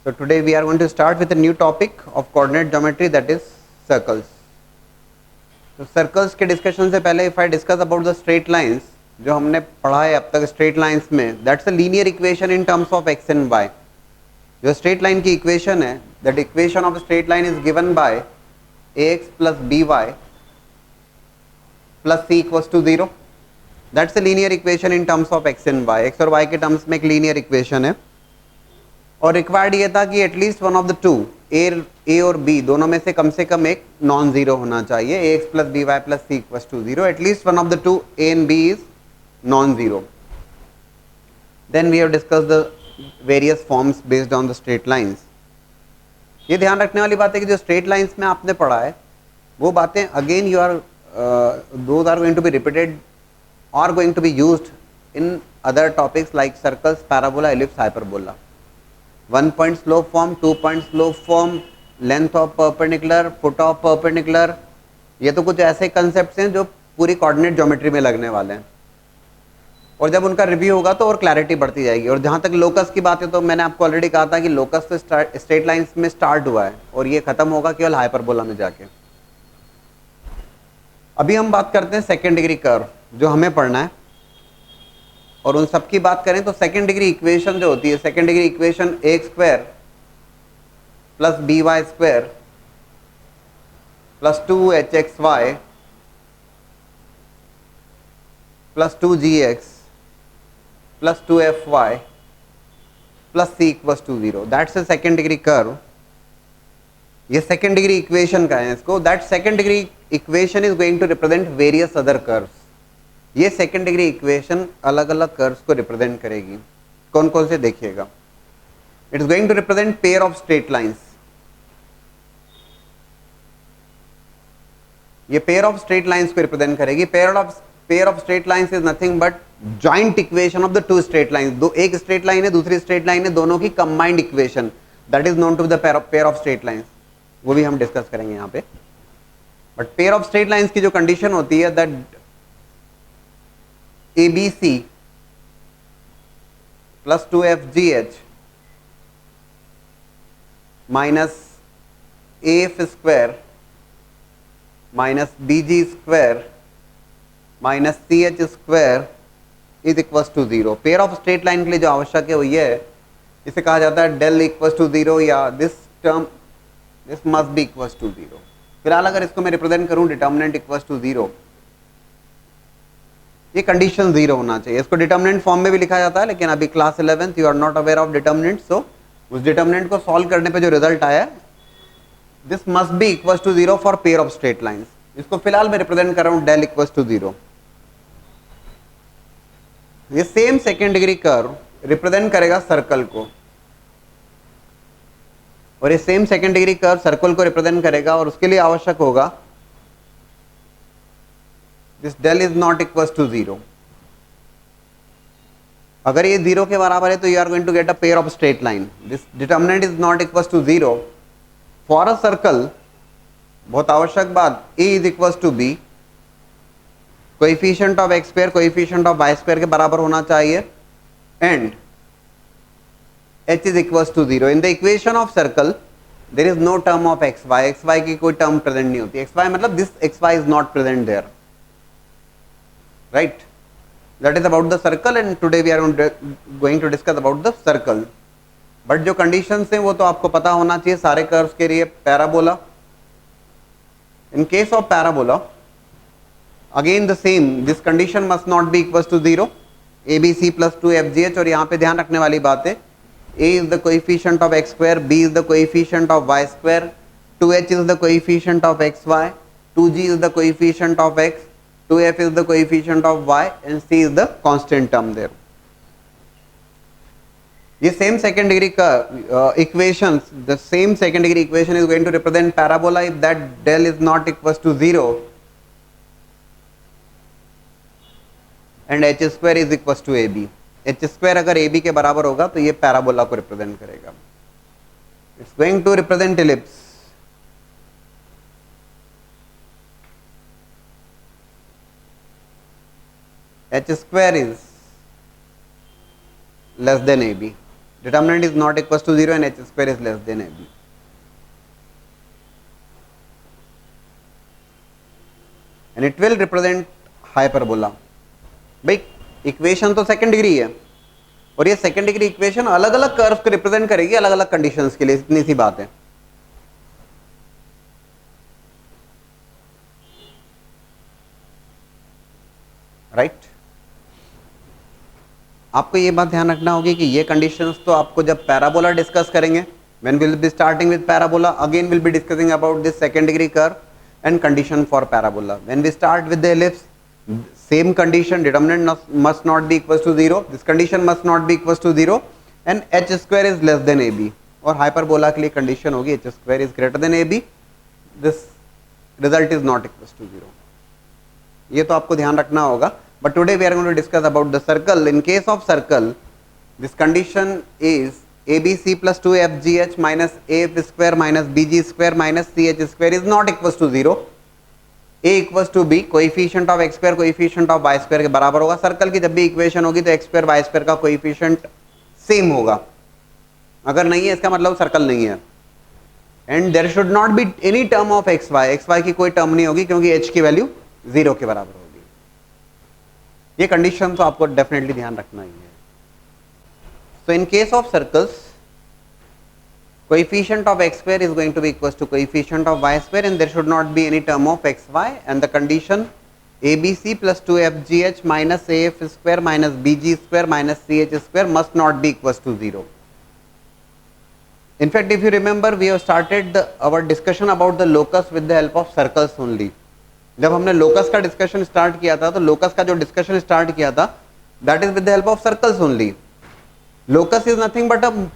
So today we are going to start with a new topic of coordinate geometry, that is circles. तो circles के discussion से पहले if I discuss about the straight lines, जो हमने पढ़ा है अब तक स्ट्रेट लाइंस में, that's a linear equation in terms of X and Y. जो स्ट्रेट लाइन की इक्वेशन है, that equation of straight line is given by ax plus B Y plus C equals to 0. That's a linear equation in terms of X and Y. X और Y के terms में एक linear equation है और required ये था कि at least one of the two, A और बी दोनों में से कम एक नॉन जीरो होना चाहिए. A X plus B Y plus C equals to 0. At least one of the two, A and B, is non zero. Then we have discussed the various forms based on the straight lines. ये ध्यान रखने वाली बात है कि जो straight lines में आपने पढ़ा है वो बातें again you are those are going to be repeated और going to be used in other topics like circles, parabola, ellipse, hyperbola. 1 point slope form, 2 point slope form, length of perpendicular, foot of perpendicular, ये तो कुछ ऐसे concepts हैं जो पूरी coordinate geometry में लगने वाले हैं और जब उनका रिव्यू होगा तो और क्लैरिटी बढ़ती जाएगी. और जहाँ तक लोकस की बात है तो मैंने आपको ऑलरेडी कहा था कि लोकस तो स्ट्रेट लाइंस में स्टार्ट हुआ है और ये खत्म होगा केवल हाइपरबोला में जाके. अभी हम बात करते हैं सेकेंड डिग्री कर्व, जो हमें पढ़ना है. और उन सब की बात करें तो सेकेंड डिग्री इक्वेशन जो होती है, second degree equation A square plus B Y square plus 2hxy plus 2gx plus 2fy plus C equals to 0. That's a second degree curve. ये सेकेंड डिग्री इक्वेशन का है इसको. That second degree equation is going to represent various other curves. ये second degree equation अलग अलग curves को represent करेगी. कौन कौन से देखिएगा. It is going to represent pair of straight lines. ये पेयर ऑफ स्ट्रेट लाइंस को रिप्रेजेंट करेगी. Pair of straight lines is nothing but joint equation of the two straight lines. दो, एक स्ट्रेट लाइन है, दूसरी स्ट्रेट लाइन है, दोनों की combined equation, that is known to the pair of straight lines. वो भी हम डिस्कस करेंगे यहाँ पे. But pair of straight lines की जो कंडीशन होती है, that ABC plus 2FGH minus AF square minus BG square minus CH square is equals to 0. Pair of straight line के लिए जो आवश्यक है वो ये है, इसे कहा जाता है डेल इक्वल्स टू 0 या this term this must be equals to 0. फिलहाल अगर इसको मैं रिप्रेजेंट करूं डिटर्मिनेंट इक्वल्स टू 0, ये कंडीशन 0 होना चाहिए. इसको डिटर्मिनेंट फॉर्म में भी लिखा जाता है, लेकिन अभी class 11th you are not aware of determinant. So उस डिटर्मिनेंट को सॉल्व करने पे जो रिजल्ट आया, this must be equals to 0 for pair of straight lines. इसको फिलहाल मैं रिप्रेजेंट कर रहा हूं डेल इक्वल्स टू 0. ये same second degree curve represent करेगा सर्कल को और ये same second degree curve circle को रिप्रेजेंट करेगा और उसके लिए आवश्यक होगा this del is not equals to 0. अगर ये 0 के बराबर है तो you are going to get a pair of straight line. This determinant is not equals to 0 for a circle. बहुत आवश्यक बात, a is equals to b, coefficient of x square coefficient of y square के बराबर होना चाहिए and h is equals to 0. In the equation of circle there is no term of xy. xy की कोई term present नहीं होती. xy मतलब this xy is not present there. Right, that is about the circle and today we are going to discuss about the circle. But जो conditions हैं वो तो आपको पता होना चाहिए सारे कर्व्स के लिए. Parabola, in case of parabola again the same, this condition must not be equals to 0, ABC plus 2FGH. और यहाँ पे ध्यान रखने वाली बात है, A is the coefficient of x square, B is the coefficient of y square, 2H is the coefficient of xy, 2G is the coefficient of x, 2f is the coefficient of y and c is the constant term there. ये same second degree equations, the same second degree equation is going to represent parabola if that del is not equals to 0 and h square is equals to ab. h square अगर ab के बराबर होगा तो ये parabola को represent करेगा. It's going to represent ellipse. h square is less than AB. determinant is not equals to 0 and h square is less than ab. And it will represent hyperbola. भाई equation तो second degree है और ये second degree equation अलग अलग curve को represent करेगी अलग अलग कंडीशंस के लिए, इतनी सी बात है. राइट आपको ये बात ध्यान रखना होगी कि ये कंडीशंस तो आपको जब पैराबोला डिस्कस करेंगे, when will be starting with parabola, again will be discussing about this second degree curve and condition for parabola. When we start with the ellipse, same condition, determinant must not be equals to 0, this condition must not be equals to 0 and h square is less than ab. और hyperbola के लिए condition होगी h square is greater than ab, this result is not equals to 0. ये तो आपको ध्यान रखना होगा. But today we are going to discuss about the circle. In case of circle, this condition is ABC plus 2FGH minus AF square minus BG square minus CH square is not equals to 0. A equals to B, coefficient of x square coefficient of y square के बराबर होगा. Circle की जब भी equation होगी तो x square y square का coefficient same होगा. अगर नहीं है इसका मतलब सर्कल नहीं है. And there should not be any term of xy की कोई टर्म नहीं होगी क्योंकि h की वैल्यू 0 के बराबर होगी. ये कंडीशन तो आपको डेफिनेटली ध्यान रखना ही है. So in case of circles, coefficient of x square is going to be equals to coefficient of y square and there should not be any term of xy and the condition ABC plus 2FGH minus AF square minus BG square minus CH square must not be equals to 0. In fact, if you remember, we have started our discussion about the locus with the help of circles only. जब हमने locus का discussion start किया था तो locus का जो discussion start किया था that is with the help of circles only. Locus is nothing but a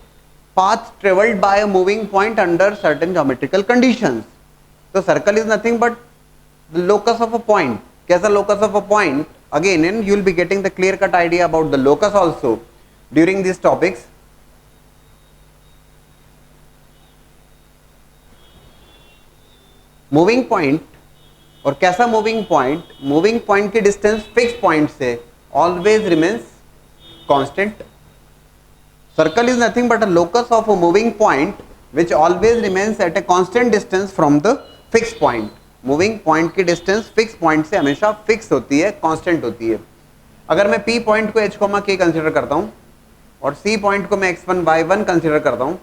path traveled by a moving point under certain geometrical conditions. So circle is nothing but the locus of a point. कैसा locus of a point? Again, and you will be getting the clear cut idea about the locus also during these topics. Moving point और कैसा moving point? Moving point की distance fixed point से always remains constant. Circle is nothing but a locus of a moving point which always remains at a constant distance from the fixed point. Moving point की distance fixed point से हमेशा fix होती है, constant होती है. अगर मैं P point को h, k कंसिडर करता हूँ और C point को मैं x1, y1 कंसिडर करता हूँ,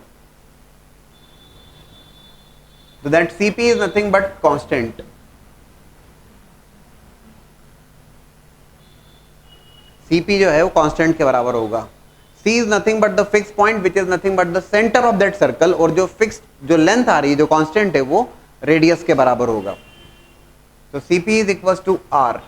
तो that CP is nothing but constant. CP जो है वो constant के बराबर होगा. C is nothing but the fixed point which is nothing but the center of that circle और जो fixed जो length आ रही है जो constant है वो radius के बराबर होगा. तो CP is equals to R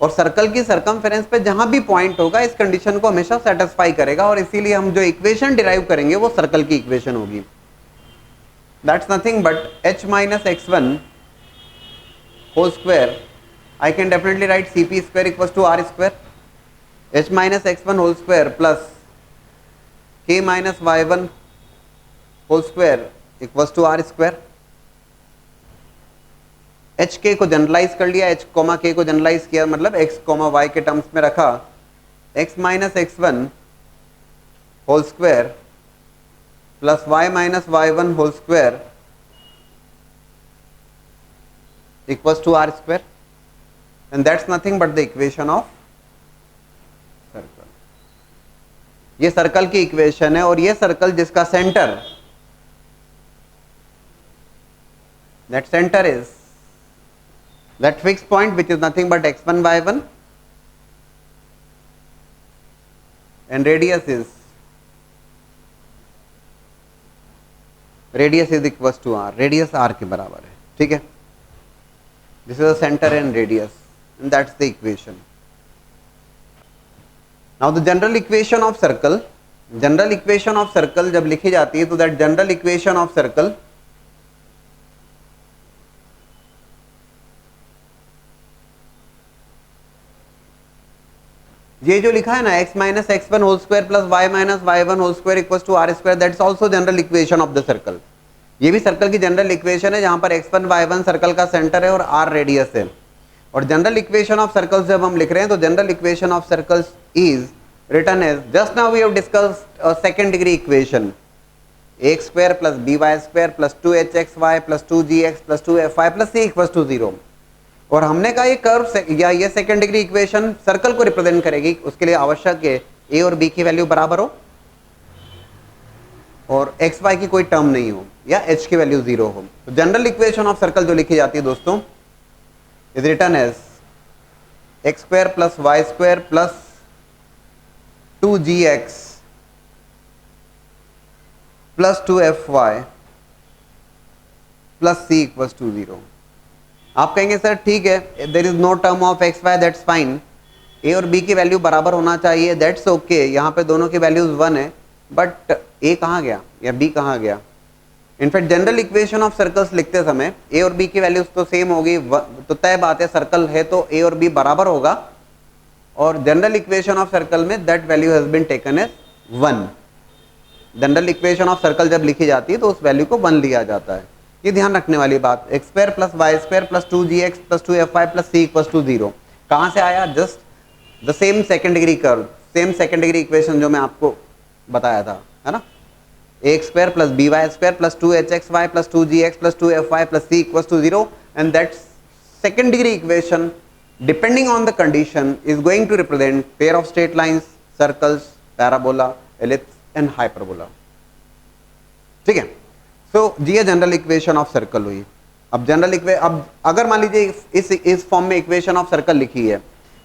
और सर्कल की सर्कमफेरेंस पे जहां भी पॉइंट होगा इस कंडीशन को हमेशा सेटिस्फाई करेगा और इसीलिए हम जो इक्वेशन डिराइव करेंगे वो सर्कल की इक्वेशन होगी. That's nothing but h minus x1 whole square. I can definitely write CP square equals to R square. H minus x1 whole square plus k minus y1 whole square equals to R square. h k को generalise कर लिया, h k को generalise किया, मतलब x y के terms में रखा. x minus x1 whole square plus y minus y1 whole square equals to R square. And that's nothing but the equation of circle. ये सर्कल की इक्वेशन है और ये सर्कल जिसका centre, that center is that fixed point which is nothing but x1 y1 and radius is equals to r. radius r के बराबर है. ठीक है, this is the center and radius and that's the equation. Now the general equation of circle, जब लिखी जाती है तो that general equation of circle ये जो लिखा है ना x minus x1 whole square plus y minus y1 whole square equals to r square, that's also general equation of the circle. ये भी सर्कल की जनरल इक्वेशन है जहां पर x1 y1 सर्कल का सेंटर है और r रेडियस है. और जनरल इक्वेशन ऑफ सर्कल्स जब हम लिख रहे हैं तो general equation of circles is written as, just now we have discussed a second degree equation, ax square plus by square plus 2hxy plus 2gx plus 2fy plus c equals to 0. और हमने कहा ये curve या ये second degree equation circle को represent करेगी, उसके लिए आवश्यक है a और b की वैल्यू बराबर हो और एक्स वाई की कोई टर्म नहीं हो या h की वैल्यू 0 हो. तो जनरल इक्वेशन ऑफ सर्कल जो लिखी जाती है दोस्तों, is written as X square plus Y square plus 2gx plus 2fy plus c equals to 0. आप कहेंगे सर ठीक है, there is no term of X Y, that's fine, A और बी की वैल्यू बराबर होना चाहिए, दैट्स ओके, यहाँ पे दोनों की वैल्यूज 1 है, बट ए कहाँ गया या बी कहाँ गया? In fact general equation of circles लिखते समय ए और बी की वैल्यूज तो सेम होगी, तो तय बात है सर्कल है तो ए और बी बराबर होगा, और जनरल इक्वेशन ऑफ सर्कल में that value has been taken as 1. General equation of circle जब लिखी जाती है तो उस वैल्यू को 1 लिया जाता है. ये ध्यान रखने वाली बात. X square plus Y square plus 2gx plus 2fy plus c equals to 0 कहाँ से आया? Just the same second degree curve, same second degree equation जो मैं आपको बताया था, है ना. X square plus by square plus 2hxy plus 2gx plus 2fy plus c equals to 0, and that second degree equation depending on the condition is going to represent pair of straight lines, circles, parabola, ellipse and hyperbola. ठीक है. सो ये general equation of circle हुई. अब अगर मान लीजिए इस form में इक्वेशन ऑफ सर्कल लिखी है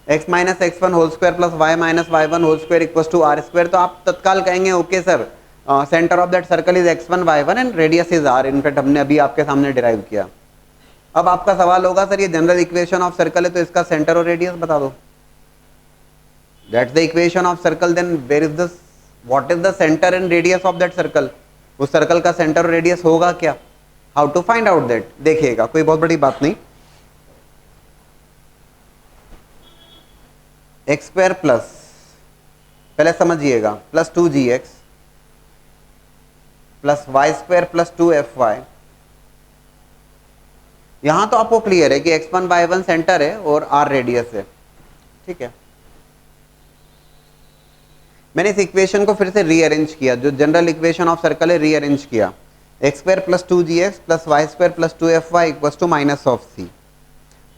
x minus X one whole square plus Y minus Y one whole square equals to R square, तो आप तत्काल कहेंगे okay sir, centre of that circle is x1 y1 and radius is r. In fact हमने अभी आपके सामने derive किया. अब आपका सवाल होगा सर ये जनरल इक्वेशन ऑफ सर्कल है तो इसका सेंटर और रेडियस बता दो. That's the equation of circle, then where is the what is the centre and radius of that circle? उस सर्कल का सेंटर और रेडियस होगा क्या? How to find out that? देखिएगा, कोई बहुत बड़ी बात नहीं. एक्स स्क्वायर प्लस, पहले समझिएगा, plus 2gx plus Y square plus 2fy. यहां तो आपको क्लियर है कि x1 y1 सेंटर है और r रेडियस है. ठीक है. मैंने इस इक्वेशन को फिर से रीअरेंज किया, जो जनरल इक्वेशन ऑफ सर्कल है रीअरेंज किया. X square plus 2gx plus Y square plus 2fy equals to minus of c.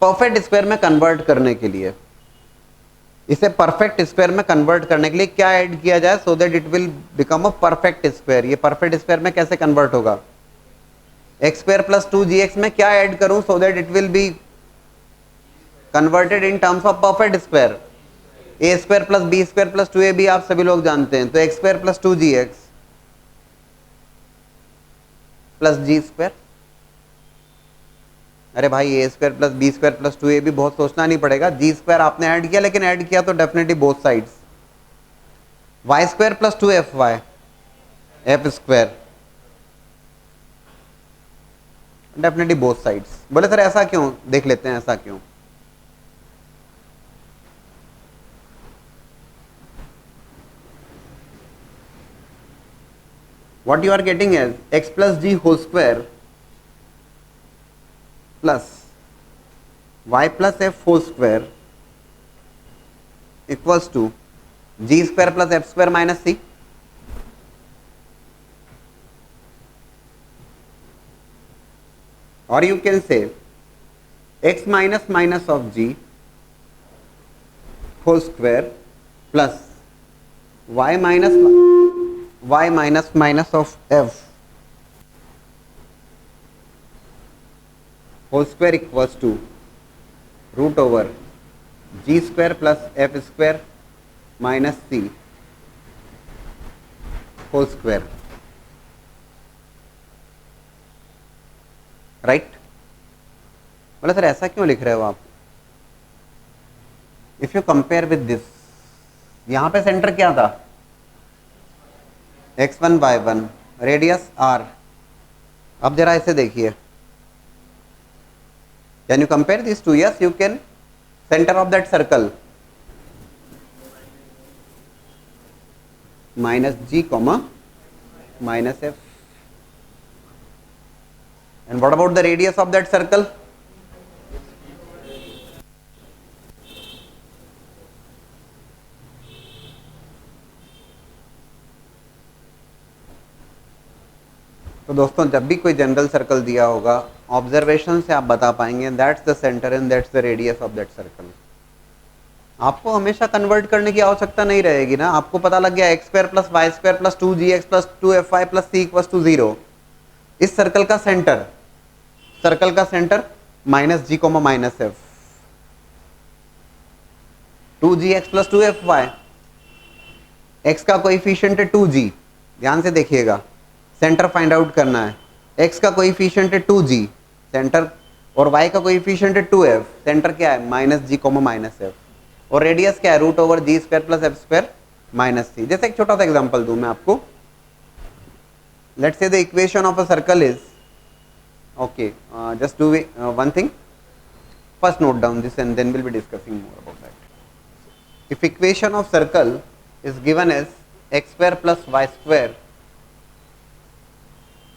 Perfect square में कन्वर्ट करने के लिए, इसे परफेक्ट स्क्वायर में कन्वर्ट करने के लिए क्या ऐड किया जाए सो that it will become a perfect square? ये परफेक्ट स्क्वायर में कैसे कन्वर्ट होगा? एक्स स्क्वायर प्लस 2gx में क्या ऐड करूं so that it will be converted in terms of perfect square? A square plus B square plus 2ab आप सभी लोग जानते हैं, तो X square plus 2gx plus G square. अरे भाई A square plus B square plus 2ab बहुत सोचना नहीं पड़ेगा. जी स्क्वायर आपने ऐड किया, लेकिन ऐड किया तो definitely both sides. Y square plus 2fy F square, definitely both sides. बोले सर ऐसा क्यों? देख लेते हैं ऐसा क्यों. What you are getting is x plus g whole square plus y plus f whole square equals to g square plus f square minus c. Or you can say x minus minus of g whole square plus y minus minus of f whole square equals to root over g square plus f square minus c whole square. Right? बोला sir ऐसा क्यों लिख रहे हो आप? If you compare with this, यहां पे centre क्या था? x1 y1, radius r. अब जरा इसे देखिए, can you compare this to? Yes you can. Centre of that circle minus g comma minus f. And what about the radius of that circle? तो दोस्तों जब भी कोई जनरल सर्कल दिया होगा ऑब्जर्वेशन से आप बता पाएंगे that's the centre and that's the radius of that circle. आपको हमेशा कन्वर्ट करने की आवश्यकता नहीं रहेगी ना, आपको पता लग गया X square plus Y square plus 2gx plus 2fy plus c equals to 0। इस सर्कल का centre minus G comma minus F, 2gx plus 2fy, x का कोएफिशिएंट है 2g, ध्यान से देखिएगा, सेंटर फाइंड आउट करना है। x का कोएफिशिएंट है 2g सेंटर, और y का कोएफिशिएंट है 2f, सेंटर क्या है minus G comma minus F, और रेडियस क्या है रूट ओवर जी square plus F square minus C. जैसे एक छोटा सा एग्जांपल दूं मैं आपको, let's say the equation of a circle is, okay just do one thing, first note down this and then we'll be discussing more about that. If equation of circle is given as x square plus y square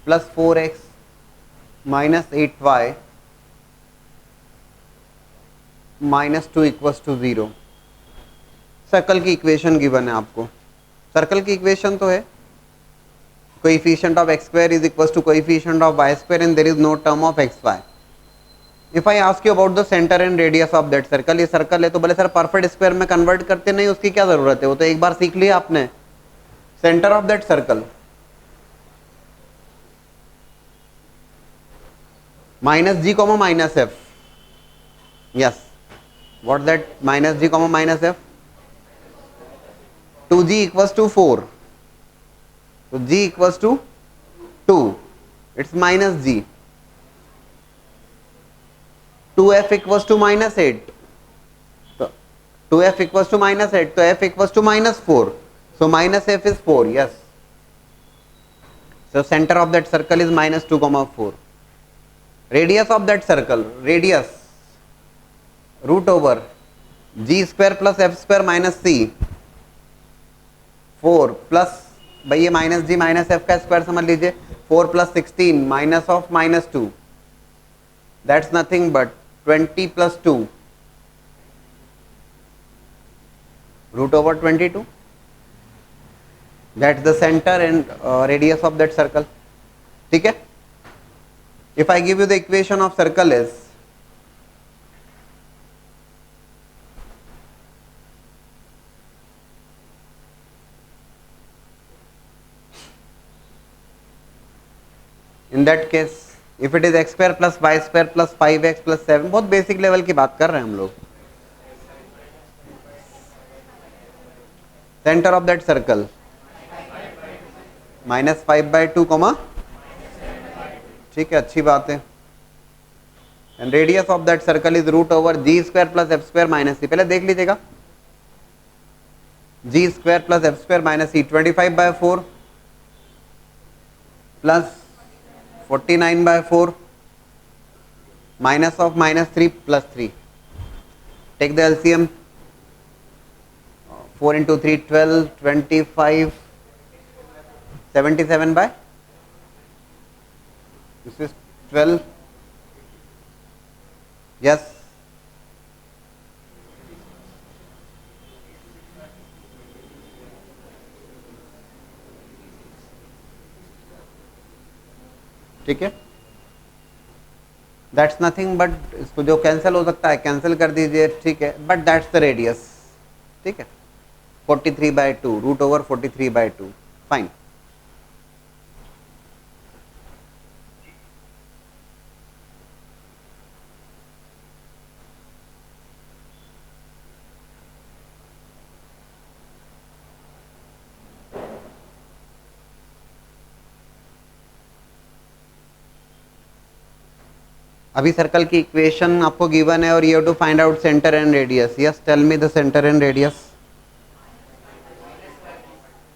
plus 4x minus 8y minus 2 equals to 0, circle की equation given है आपको। Circle की equation तो है coefficient of x square is equals to coefficient of y square and there is no term of xy. If I ask you about the center and radius of that circle, ये circle है तो बोले sir perfect square में convert करते नहीं, उसकी क्या जरूरत है, वो तो एक बार सीख लिया आपने। Centre of that circle minus G comma minus F, yes what that minus G comma minus F, 2g equals to 4, तो g equals to 2, it's minus g, 2f equals to minus 8, तो 2f इक्वल्स टू माइनस 8, तो f equals to minus 4, so minus f is 4, yes, so center of that circle is minus 2 comma 4. Radius of that circle, radius root over g square plus f square minus c, 4 plus, भाई ये minus G minus F का square समझ लीजिए, 4 plus 16 minus of minus 2, that's nothing but 20 plus 2 root over 22, that's the centre and radius of that circle. ठीक है, if I give you the equation of circle is, in that case if it is x square plus y square plus 5x plus 7, बहुत basic level की बात कर रहे हैं हम लोग। Centre of that circle minus 5/2 comma, ठीक है अच्छी बात है, and radius of that circle is root over ji square plus F square minus C. पहले देख लीजिएगा, G square plus F square minus C, 25/4 plus 49/4 minus of minus 3 plus 3. Take the LCM. 4 into 3 12, 25, 77 by, this is 12, yes, ठीक है, that's nothing but, इसको जो cancel हो सकता है कैंसिल कर दीजिए, ठीक है, बट दैट्स द रेडियस, ठीक है, 43/2 रूट ओवर 43/2, फाइन। अभी सर्कल की इक्वेशन आपको गिवन है और you have to find out centre and radius. Yes, tell me the centre and radius.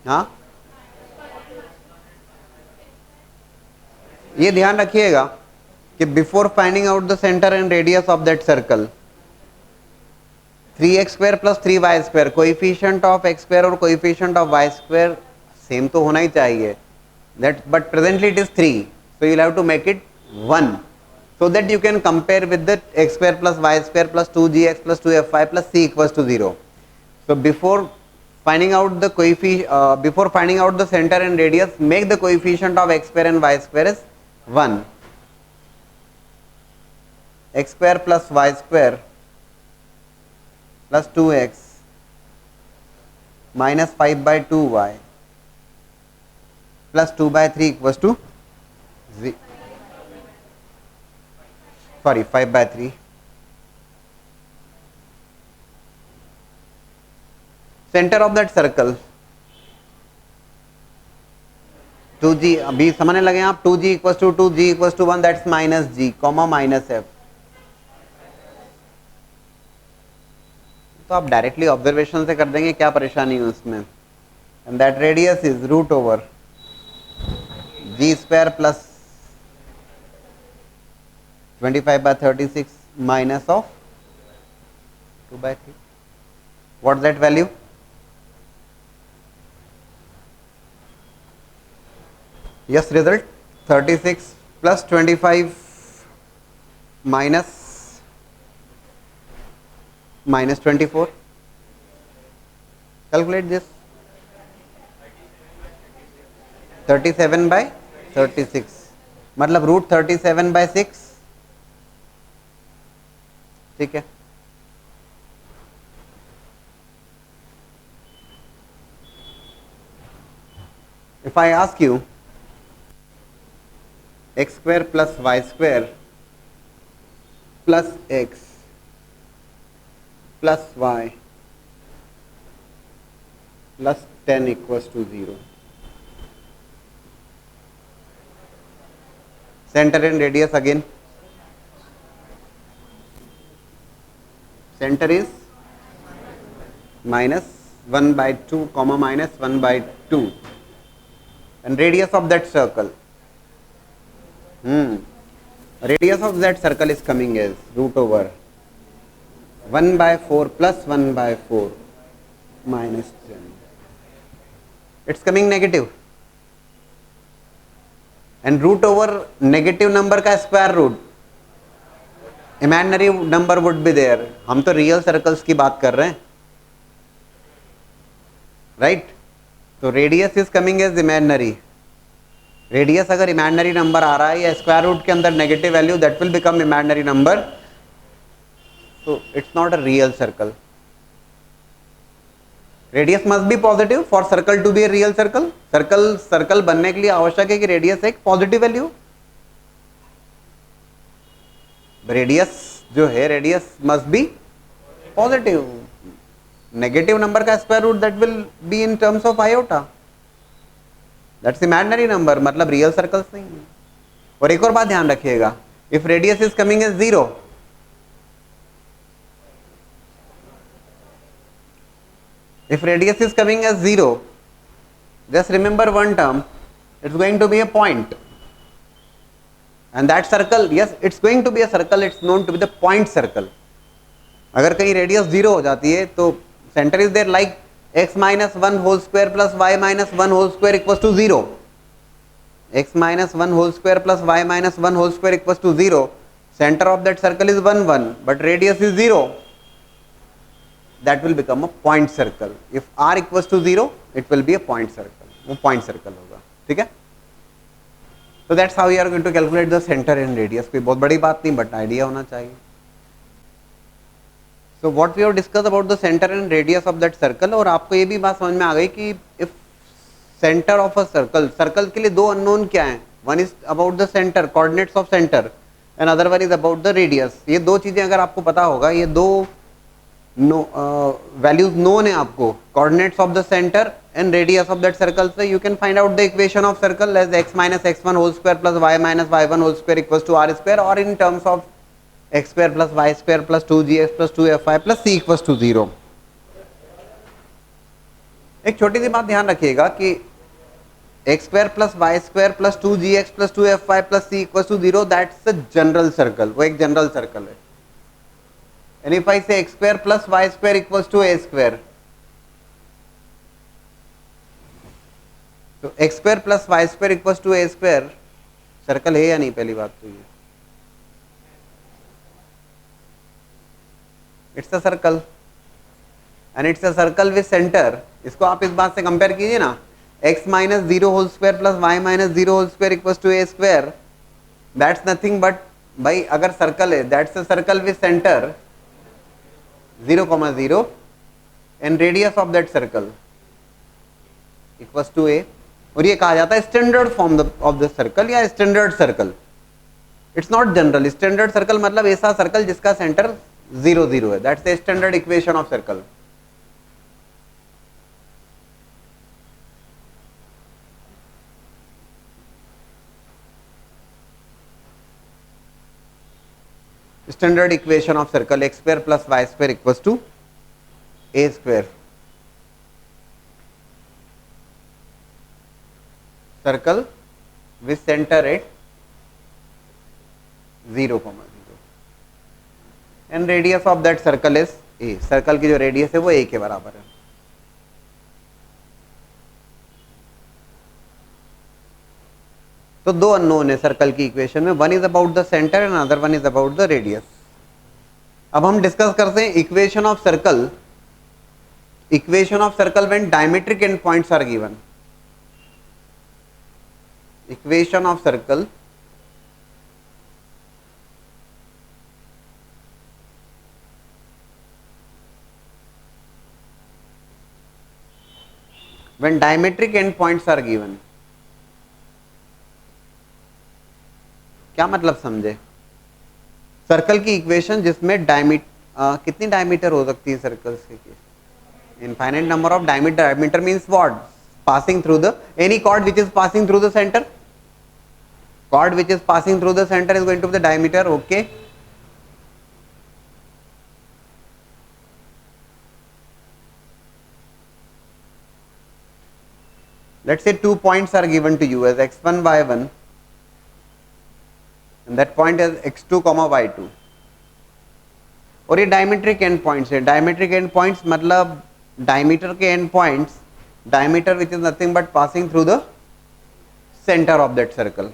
हाँ, ये ध्यान रखिएगा कि before finding out the centre and radius of that circle, 3x square plus 3y square, coefficient of x square और coefficient of y square same तो होना ही चाहिए, that but presently it is 3, so you will have to make it 1, so that you can compare with the x square plus y square plus 2gx plus 2fy plus c equals to 0. So before finding out the coefficient before finding out the center and radius, make the coefficient of x square and y square is 1. X square plus y square plus 2x minus 5 by 2y plus 2 by 3 equals to 5 by 3. Center of that circle 2g, अभी समझने लगे आप, 2g equals to 2, g equals to 1, that's minus g, comma minus f. तो आप directly observation से कर देंगे, क्या परेशानी है उसमें. And that radius is root over ji square plus 25 by 36 minus of 2 by 3. What's that value? Yes, result 36 plus 25 minus 24. Calculate this. 37 by 36 मतलब रूट 37 by 6. ठीक है. If I ask you x square plus y square plus x plus y plus 10 equals to 0. Center and radius again. Center is minus 1 by 2 comma minus 1 by 2 and radius of that circle. Radius of that circle is coming as root over 1 by 4 plus 1 by 4 minus 10. It's coming negative. And root over negative number का square root, imaginary number would be there. हम तो real circles की बात कर रहे हैं, right? तो radius is coming as imaginary. Radius अगर इमेजिनरी नंबर आ रहा है या स्क्वायर रूट के अंदर negative value, that will become imaginary number. So it's not a real circle. Radius must be positive for circle to be a real circle. Circle बनने के लिए आवश्यक है कि रेडियस एक पॉजिटिव वैल्यू. रेडियस जो है, radius must be positive. Negative number का square root that will be in terms of iota. That's imaginary number, मतलब रियल सर्कल्स नहीं है. और एक और बात ध्यान रखिएगा, if radius is coming as 0, if radius is coming as 0, just remember one term, it's going to be a point, and that circle, yes, it's going to be a circle, it's known to be the point circle. अगर कहीं radius 0 हो जाती है तो centre is there like x minus 1 whole square plus y minus 1 whole square equals to 0. x minus 1 whole square plus y minus 1 whole square equals to 0. Center of that circle is 1 1, but radius is 0. That will become a point circle. If r equals to 0, it will be a point circle. वो point circle होगा. ठीक है? So that's how you are going to calculate the center and radius. कोई बहुत बड़ी बात नहीं, but idea होना चाहिए. So what we have discussed about the center and radius of that circle. और आपको ये भी बात समझ में आ गई कि if center of a circle, circle के लिए दो unknown क्या हैं? One is about the center, coordinates of center, and other one is about the radius. ये दो चीजें अगर आपको पता होगा, ये दो values known है आपको, coordinates of the center and radius of that circle, so you can find out the equation of circle as x minus x1 whole square plus y minus y1 whole square equals to r square, or in terms of x square plus y square plus 2gx plus 2fy plus c equals to 0. एक छोटी सी बात ध्यान रखिएगा कि x square plus y square plus 2gx plus 2fy plus c equals to 0, that's a general circle. वो एक general circle है. And if I say x square plus y square equals to a square, so x square plus y square equals to a square, circle है या नहीं? पहली बात तो ये, it's a circle, and it's a circle with center इसको आप इस बात से कंपेयर कीजिए ना, x minus zero whole square plus Y minus zero whole square equals to A square, that's nothing but, भाई अगर सर्कल है that's a circle with centre 0,0 and radius of that circle equals to A, और ये कहा जाता है standard form of the circle या standard circle. It's not general, standard circle मतलब ऐसा सर्कल जिसका सेंटर 0,0 है, that's the standard equation of circle. Standard equation of circle X square plus Y square equals to A square. Circle with centre at 0,0 and radius of that circle is A, circle की जो radius है वो ए के बराबर है। तो दो unknown है सर्कल की इक्वेशन में, one is about the centre and other one is about the radius. अब हम डिस्कस करते हैं equation of circle, equation of circle when diametric end points are given. Equation of circle when diametric endpoints are given। क्या मतलब समझे? Circle की equation जिसमें कितनी डायमीटर हो सकती है सर्कल्स की? Infinite number of diameter. Diameter means what? Passing through the any chord which is passing through the center, chord which is passing through the center is going to be the diameter. Okay, let's say two points are given to you as x1 y1 and that point is x2 y2 और ये diametric end points है। Diametric end points मतलब diameter के and points, diameter which is nothing but passing through the centre of that circle.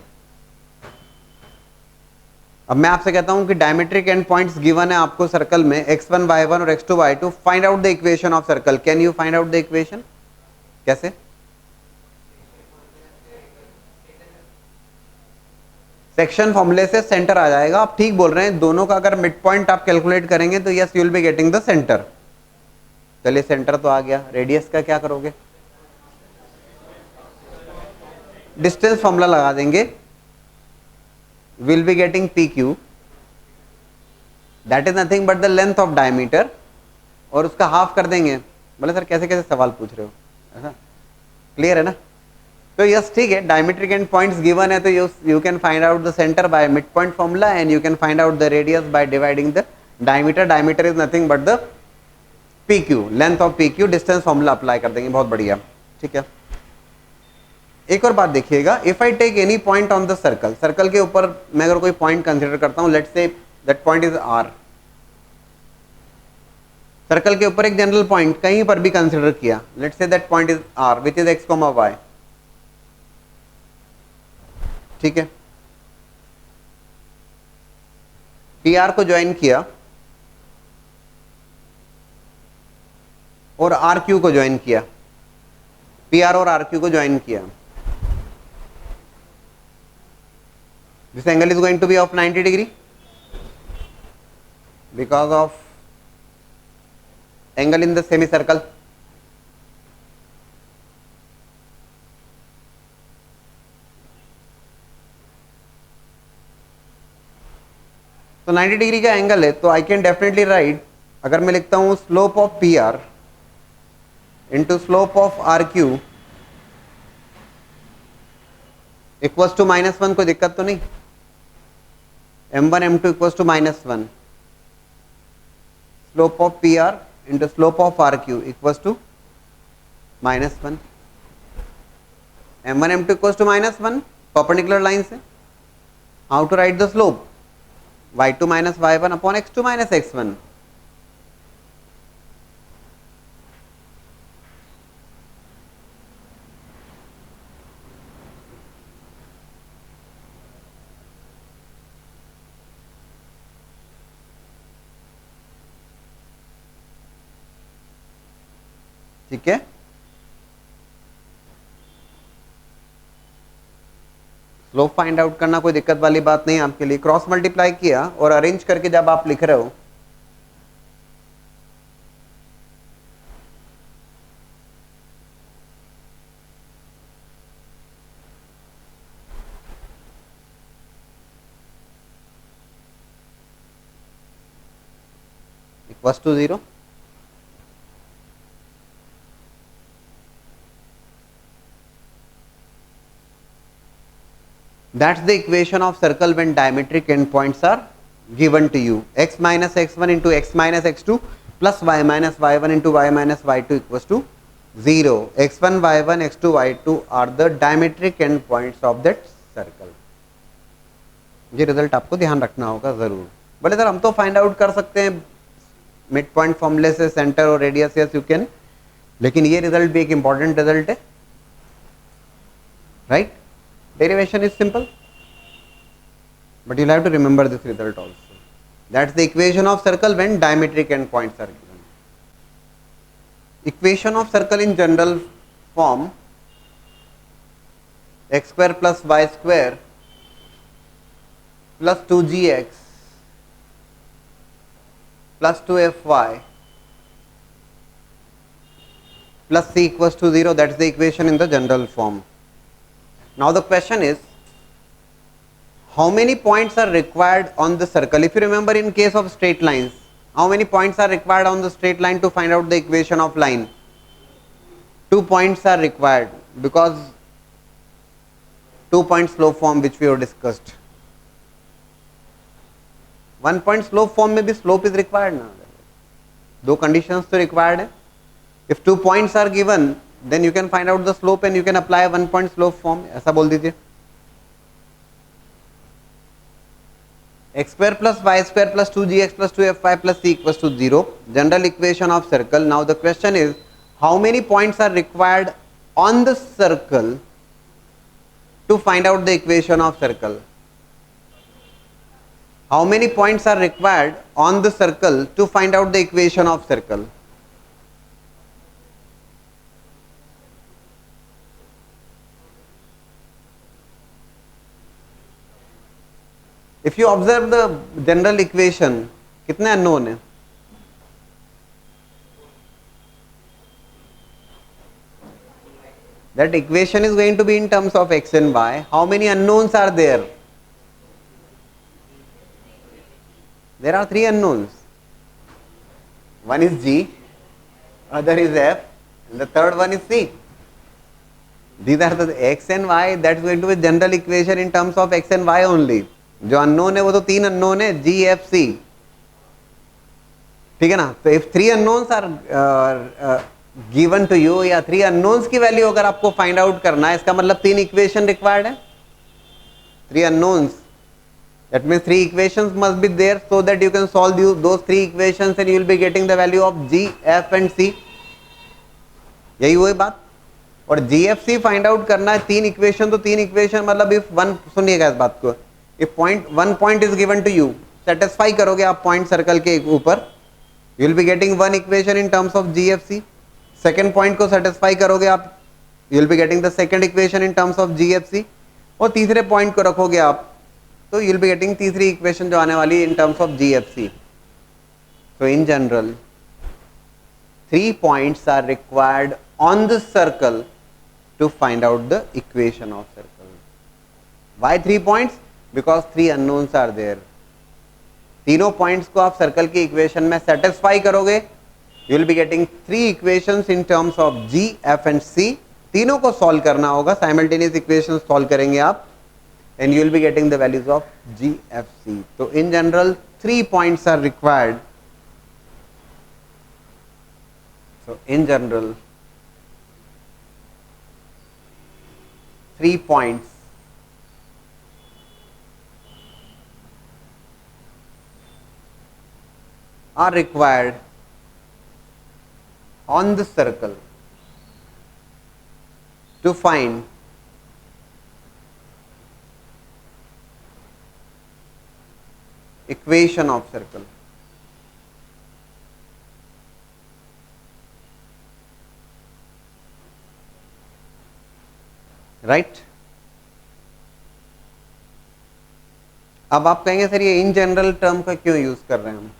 अब मैं आपसे कहता हूं कि डायमेट्रिक एंड पॉइंट्स गिवन है आपको सर्कल में x1 y1 और x2 y2, find out the equation of circle. Can you find out the equation? कैसे? सेक्शन फॉर्मूले से सेंटर आ जाएगा। आप ठीक बोल रहे हैं, दोनों का अगर मिड पॉइंट आप कैलकुलेट करेंगे तो yes you will be getting the centre. चलिए सेंटर तो आ गया, रेडियस का क्या करोगे? डिस्टेंस फॉर्मूला लगा देंगे, will be getting P Q, that is nothing but the length of diameter, और उसका हाफ कर देंगे। बोले सर कैसे कैसे सवाल पूछ रहे हो, ऐसा क्लियर है ना? तो यस ठीक है, डायमेट्रिक एंड पॉइंट्स गिवन है तो you can find out the centre by mid point formula and you can find out the radius by dividing the diameter. Diameter is nothing but the P Q, length of P Q. Distance formula apply कर देंगे, बहुत बढ़िया, ठीक है। एक और बात देखिएगा, if I take any point on the circle, circle के ऊपर मैं अगर कोई पॉइंट कंसिडर करता हूं, let's say that point is R. Circle के ऊपर एक जनरल पॉइंट कहीं पर भी कंसिडर किया, let's say that point is R which is X comma Y, ठीक है। पी आर को ज्वाइन किया और आर क्यू को ज्वाइन किया, पी आर और आर क्यू को ज्वाइन किया। This angle is going to be of 90 degree because of angle in the semi circle. तो 90 डिग्री का एंगल है तो आई कैन डेफिनेटली राइट, अगर मैं लिखता हूं slope of P R into slope of R Q equals to -1, कोई दिक्कत तो नहीं? m1 m2 equals to -1, slope of P R into slope of R Q equals to -1, m1 m2 equals to -1 perpendicular line से। How to write the slope? y2 minus y1 upon x2 minus x1। ठीक है, slope find out करना कोई दिक्कत वाली बात नहीं आपके लिए। क्रॉस मल्टीप्लाई किया और अरेंज करके जब आप लिख रहे हो equals to 0, that's the equation of circle when diametric endpoints are given to you. X minus x1 into x minus x2 plus y minus y1 into y minus y2 equals to 0. x1 y1 x2 y2 are the diametric endpoints of that circle. ये result आपको ध्यान रखना होगा जरूर। बोले sir हम तो find out कर सकते हैं मिड पॉइंट फॉर्मूले से सेंटर और रेडियस, यस यू कैन, लेकिन ये रिजल्ट भी एक इंपॉर्टेंट रिजल्ट है, right? Derivation is simple, but you'll have to remember this result also. That's the equation of circle when diametric endpoints are given. Equation of circle in general form: x square plus y square plus 2gx plus 2fy plus c equals to 0. That's the equation in the general form. Now the question is, how many points are required on the circle? If you remember in case of straight lines, how many points are required on the straight line to find out the equation of line? 2 points are required because 2 point slope form which we have discussed. 1 point slope form में भी slope is required ना, दो conditions तो required है. If 2 points are given, then you can find out the slope and you can apply 1 point slope form. ऐसा बोल दीजिए. x square plus y square plus 2gx plus 2fy plus c equals to 0. General equation of circle. Now the question is, how many points are required on the circle to find out the equation of circle? How many points are required on the circle to find out the equation of circle? If you observe the general equation, कितने unknown है? That equation is going to be in terms of x and y. How many unknowns are there? There are 3 unknowns. One is g, other is f, and the third one is c. These are the x and y. That's going to be general equation in terms of x and y only. जो unknown है वो तो 3 unknown है, जी f सी, ठीक है ना? तो if 3 unknowns are given to you, या 3 अननोन्स की वैल्यू अगर आपको फाइंड आउट करना है, इसका मतलब 3 इक्वेशन रिक्वायर्ड है. 3 unknowns, that means 3 equations must be there so that you can solve those 3 equations and you will be getting the value of g f and c. यही हुई बात. और g f c find out करना है, 3 equation, तो 3 equation मतलब if one, सुनिएगा इस बात को, if one point is given to you, satisfy करोगे आप पॉइंट सर्कल के ऊपर, you will be getting one equation in terms of GFC. Second point को satisfy करोगे आप, you will be getting the second equation in terms of GFC. और तीसरे point को रखोगे आप, तो you will be getting तीसरी इक्वेशन जो आने वाली in terms of GFC. So in general, 3 points are required on the circle to find out the equation of circle. Why 3 points? Because 3 unknowns are there. तीनों points को आप circle की equation में satisfy करोगे, you will be getting 3 equations in terms of g, f and c. तीनों को solve करना होगा, साइमल्टेनियस इक्वेशंस सॉल्व करेंगे आप, and you will be getting the values of g, f, c. तो in general 3 points are required. So in general 3 points are required on the circle to find equation of circle. Right? अब आप कहेंगे sir ये in general term का क्यों use कर रहे हैं हम,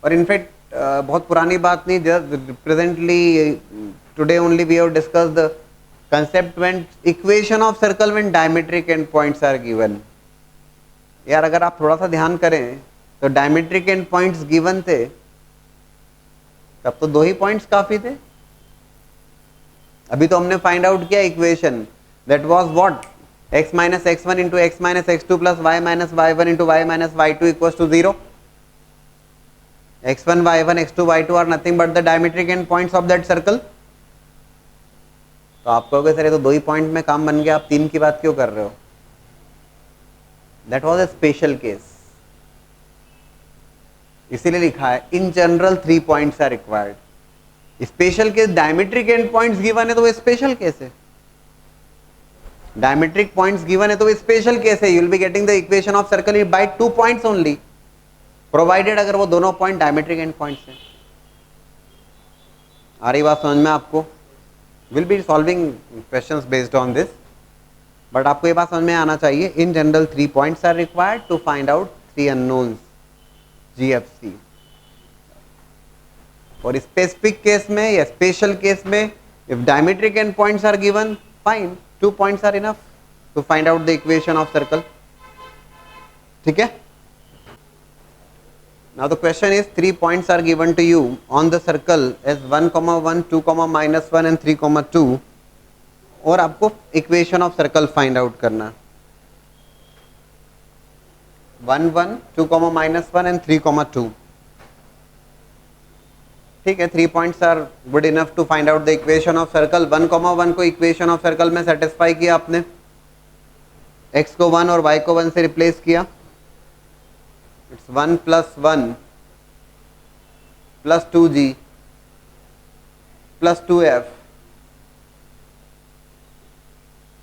और इनफैक्ट बहुत पुरानी बात नहीं, just presently today only we have discussed the concept when equation of circle when diametric end points are given. यार अगर आप थोड़ा सा ध्यान करें तो डायमेट्रिक एंड पॉइंट्स गिवन थे, तब तो 2 ही पॉइंट्स काफी थे। अभी तो हमने फाइंड आउट किया equation, that was what, x minus x1 into x minus x2 plus y minus y1 into y minus y2 equals to 0. x1, y1, x2, y2 are nothing but the diametric end points of that circle. तो आप कहोगे sir ये तो 2 ही point में काम बन गया, आप 3 की बात क्यों कर रहे हो? That was a special case. इसीलिए लिखा है in general 3 points are required. Special case diametric end points given है तो वो स्पेशल केस है। डायमेट्रिक पॉइंट्स गिवन है तो वो स्पेशल केस है। You will be getting the equation of circle by 2 points only, provided अगर वो दोनों पॉइंट डायमेट्रिक एंड पॉइंट्स हैं। आ रही बात समझ में आपको? Will be solving questions based on this, but आपको ये बात समझ में आना चाहिए। In general 3 points are required to find out 3 unknowns GFC। और स्पेसिफिक केस में या स्पेशल केस में if diametric end points are given, fine, 2 points are enough to find out the equation of circle. ठीक है? Now the question is 3 points are given to you on the circle as 1, 1, 2, -1 and 3, 2 और आपको equation of circle find out करना है। 1, 1, 2, -1 and 3, 2। ठीक है, 3 points are good enough to find out the equation of circle। 1, 1 को equation of circle में satisfy किया आपने, x को 1 और y को 1 से रिप्लेस किया। It's 1 + 1 + 2g + 2f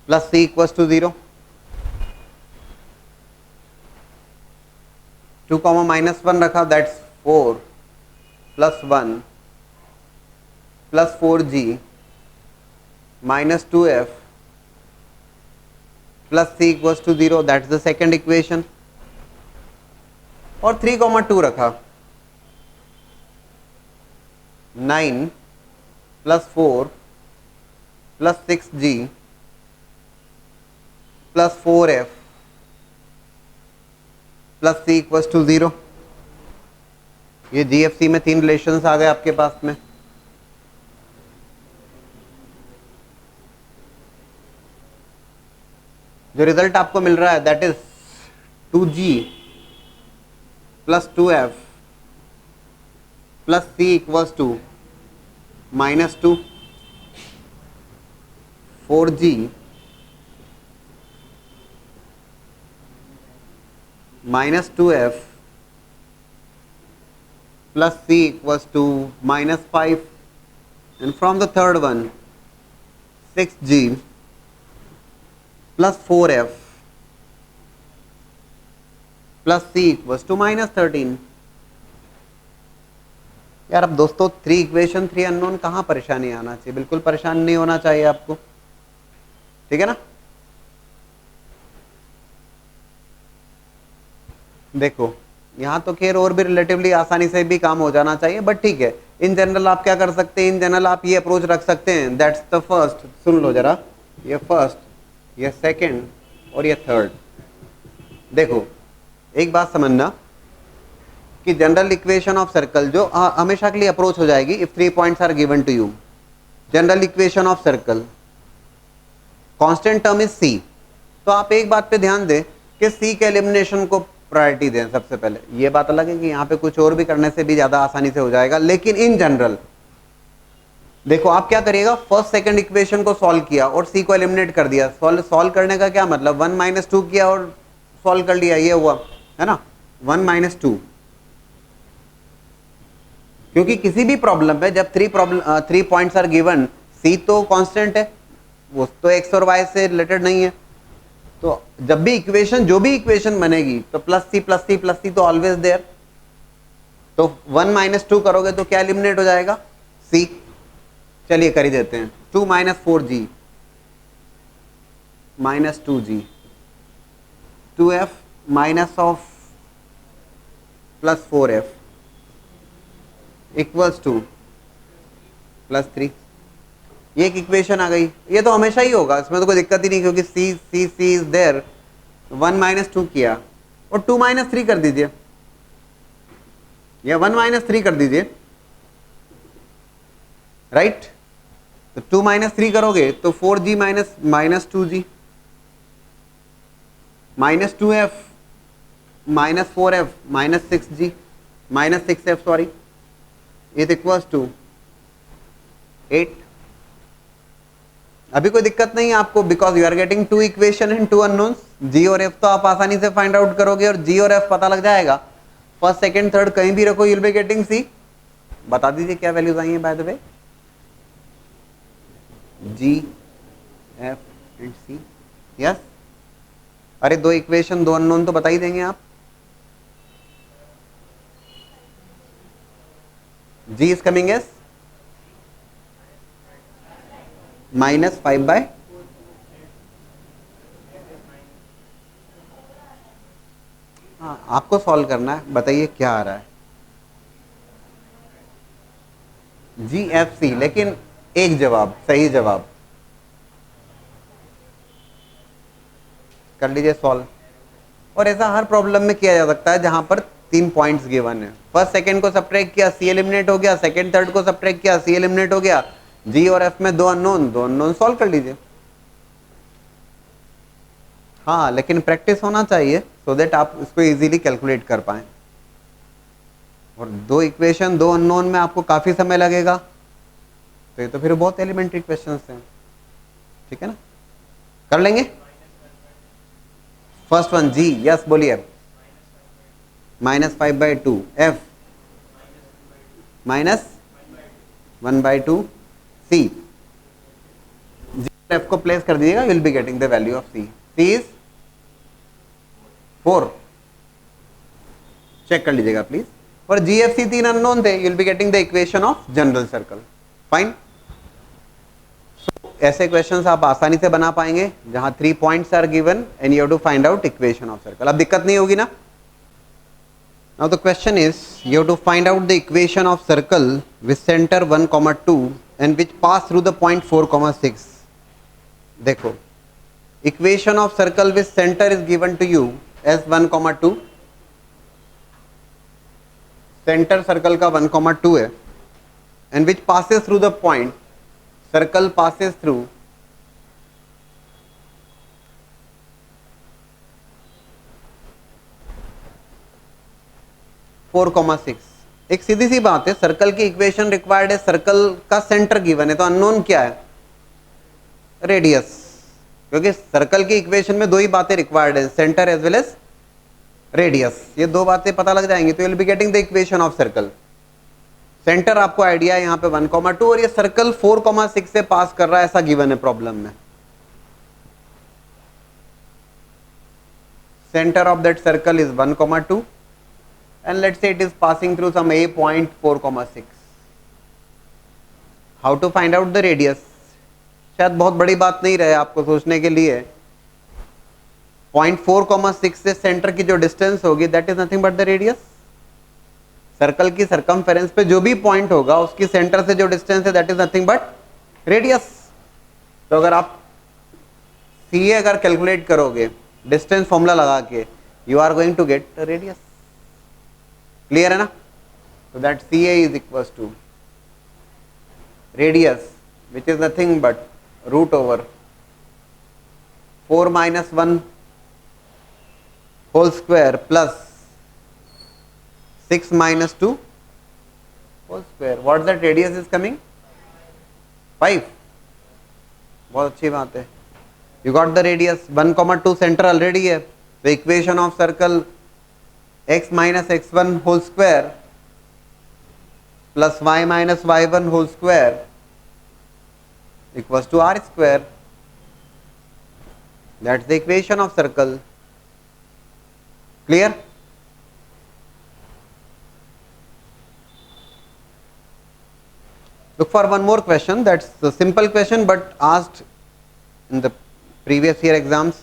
+ c = 0। 2, -1 रखा, that's 4 + 1 + 4g - 2f + c = 0, that's the second equation. और 3, 2 रखा, 9 + 4 + 6g + 4f + c = 0। ये GFC में 3 रिलेशंस आ गए आपके पास में। जो रिजल्ट आपको मिल रहा है that is 2g + 2f + c = -2, 4g - 2f + c = -5, and from the third one 6g + 4f + c = -13। यार अब दोस्तों 3 इक्वेशन 3 अननोन, कहाँ परेशानी आना चाहिए? बिल्कुल परेशान नहीं होना चाहिए आपको, ठीक है ना? देखो यहाँ तो खैर और भी रिलेटिवली आसानी से भी काम हो जाना चाहिए, बट ठीक है। इन जनरल आप क्या कर सकते हैं? इन जनरल आप ये अप्रोच रख सकते हैं, दैट्स द फर्स्ट, सुन लो जरा, ये फर्स्ट, ये सेकंड और ये थर्ड। देखो एक बात समझना कि जनरल इक्वेशन ऑफ सर्कल जो हमेशा के लिए अप्रोच हो जाएगी if 3 points are given to you. General equation of circle, constant term is c, तो आप एक बात पे ध्यान दें कि c के एलिमिनेशन को प्रायोरिटी दें सबसे पहले। ये बात अलग है कि यहाँ पे कुछ और भी करने से भी ज्यादा आसानी से हो जाएगा, लेकिन इन जनरल देखो आप क्या करिएगा, फर्स्ट सेकंड इक्वेशन को सॉल्व किया और c को एलिमिनेट कर दिया। सॉल्व करने का क्या मतलब, 1 - 2 किया और सॉल्व कर लिया, ये हुआ है ना, 1 - 2। क्योंकि किसी भी प्रॉब्लम में जब 3 पॉइंट्स आर गिवन, c तो कांस्टेंट है, वो तो x और y से रिलेटेड नहीं है, तो जब भी इक्वेशन, जो भी इक्वेशन बनेगी तो +c तो ऑलवेज देयर। तो 1 - 2 करोगे तो क्या एलिमिनेट हो जाएगा, c। चलिए कर ही देते हैं, 2 - 4g - 2g, 2f - plus 4f equals two plus 3। ये एक इक्वेशन आ गई। ये तो हमेशा ही होगा, इसमें तो कोई दिक्कत ही नहीं, क्योंकि सी सी सी इज देयर। 1 माइनस 2 किया और 2 माइनस 3 कर दीजिए, या 1 माइनस 3 कर दीजिए, राइट। तो 2 माइनस 3 करोगे तो 4g minus minus 2g minus 2f minus 4f minus 6g minus 6f sorry is equals to 8। अभी कोई दिक्कत नहीं है आपको, because you are getting two equation and two unknowns. G और एफ तो आप आसानी से फाइंड आउट करोगे और जी और एफ पता लग जाएगा। फर्स्ट सेकंड थर्ड कहीं भी रखो, you will be getting c. बता दीजिए क्या वैल्यूज आई हैं by the way. G f and c, yes. अरे दो इक्वेशन दो अननोन तो बता ही देंगे आप। जी इज कमिंग एस -5 बाय हाँ, आपको सॉल्व करना है। बताइए क्या आ रहा है। जी एफ सी, लेकिन एक जवाब सही जवाब कर लीजिए सॉल्व। और ऐसा हर प्रॉब्लम में किया जा सकता है जहां पर 3 पॉइंट्स गिवन है। फर्स्ट सेकंड को सब्ट्रैक्ट किया, सी एलिमिनेट हो गया। सेकंड थर्ड को सब्ट्रैक्ट किया, सी एलिमिनेट हो गया। जी और एफ में दो अननोन सॉल्व कर लीजिए। हाँ, लेकिन प्रैक्टिस होना चाहिए सो देट आप इसको इजीली कैलकुलेट कर पाए। और दो इक्वेशन दो अननोन में आपको काफी समय लगेगा, तो ये तो फिर बहुत एलिमेंट्री क्वेश्चंस हैं। ठीक है ना, कर लेंगे। फर्स्ट वन जी, यस बोलिए। -5/2 एफ -1/2 सी। जी एफ को प्लेस कर दीजिएगा, you will be getting the value of c. C is 4। Check कर लीजिएगा प्लीज। और जी एफ सी 3 अननोन थे, you will be getting the equation of general circle. Fine. ऐसे questions आप आसानी से बना पाएंगे जहां 3 points are given and you have to find out equation of circle. अब दिक्कत नहीं होगी ना। Now the question is you have to find out the equation of circle with centre 1,2 and which pass through the point 4,6। देखो, equation of circle with centre is given to you as 1,2। Centre circle का 1,2 है and which passes through the point, circle passes through 4,6। एक सीधी सी बात है, circle की equation required है, सर्कल का सेंटर गिवन है, तो अननोन क्या है? रेडियस। क्योंकि सर्कल की इक्वेशन में दो ही बातें रिक्वायर्ड है, centre as well as radius. ये दो बातें पता लग जाएंगी तो you will be getting the equation of circle. Centre आपको आइडिया है यहाँ पे 1,2 और ये सर्कल 4,6 से पास कर रहा है, ऐसा गिवन है प्रॉब्लम में। Centre of that circle is 1,2 and let's say it is passing through some a point 4,6. How to find out the radius? शायद बहुत बड़ी बात नहीं रहे आपको सोचने के लिए। पॉइंट 4,6 से सेंटर की जो डिस्टेंस होगी that is nothing but the radius. Circle की सरकमफेरेंस पे जो भी पॉइंट होगा उसकी सेंटर से जो डिस्टेंस है that is nothing but radius. तो अगर आप सी अगर कैलकुलेट करोगे डिस्टेंस फॉर्मूला लगा के, you are going to get radius. Clear है ना? तो that C A is equal to radius which is nothing but root over 4 - 1 whole square plus 6 - 2 whole square. What that radius is coming 5। बहुत अच्छी बात है, you got the radius. 1,2 centre already है, तो equation of circle x - x1 whole square plus y - y1 whole square equals to r square. That's the equation of circle. Clear? Look for one more question. That's a simple question but asked in the previous year exams.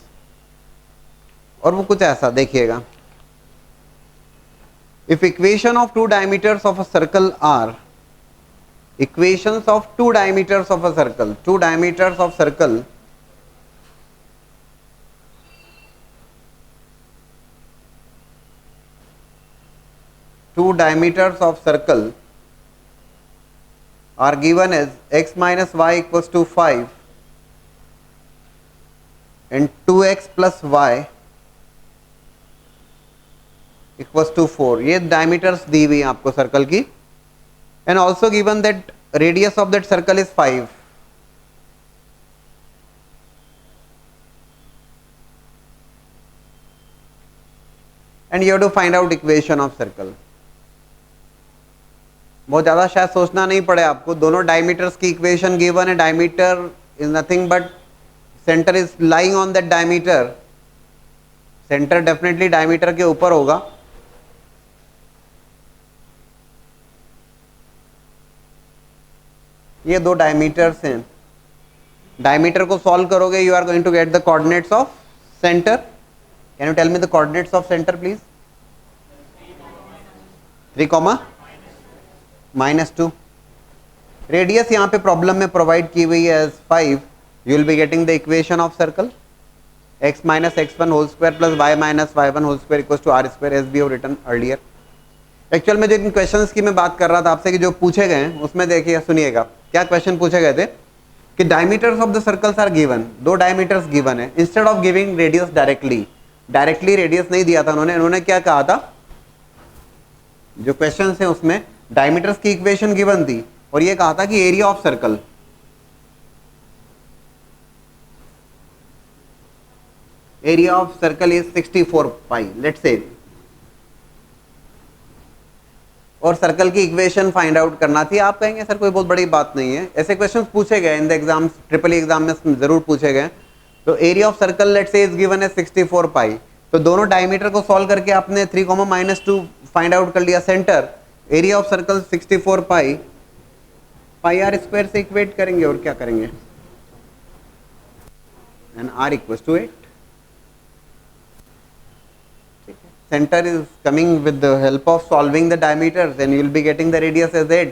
और वो कुछ ऐसा देखिएगा, If equation of two diameters of a circle are equations of two diameters of a circle, two diameters of circle two diameters of circle are given as x minus y equals to 5 and 2x plus y equals to 4. ये diameters दी हुई हैं आपको circle की, and also given that radius of that circle is 5. And you have to find out equation of circle. बहुत ज़्यादा शायद सोचना नहीं पड़े आपको, दोनों डायमीटर्स की इक्वेशन गिवन है. Diameter is nothing but centre is lying on that diameter. Centre definitely diameter के ऊपर होगा. ये दो डायमीटर्स हैं. डायमीटर को सॉल्व करोगे, you are going to get the coordinates of centre. Can you tell me the coordinates of centre please? 3, -2. Radius यहाँ पे प्रॉब्लम में प्रोवाइड की हुई है as 5. You will be getting the equation of circle x minus x1 whole square plus y minus y1 whole square equals to r square as we have written earlier. Actual में जो इन questions की मैं बात कर रहा था आपसे कि जो पूछे गए हैं उसमें देखिए, सुनिएगा क्या क्वेश्चन पूछे गए थे कि diameters of the circles are given. दो डायमीटर्स गिवन है. Instead of giving radius directly radius नहीं दिया था उन्होंने क्या कहा था, जो क्वेश्चन है उसमें डायमीटर्स की इक्वेशन गिवन थी और ये कहा था कि area of circle, area of circle is 64 pi let's say, और सर्कल की इक्वेशन फाइंड आउट करना थी. आप कहेंगे सर कोई बहुत बड़ी बात नहीं है. ऐसे क्वेश्चंस पूछे गए in the exams, triple exam में जरूर पूछे गए. तो area of circle let's say is given है 64 पाई. तो दोनों डायमीटर को सॉल्व करके आपने 3, -2 फाइंड आउट कर लिया. Centre area of circle 64 pi r square से इक्वेट करेंगे और क्या करेंगे, and r equals to 8. Center is coming with the help of solving the diameters and you will be getting the radius as 8.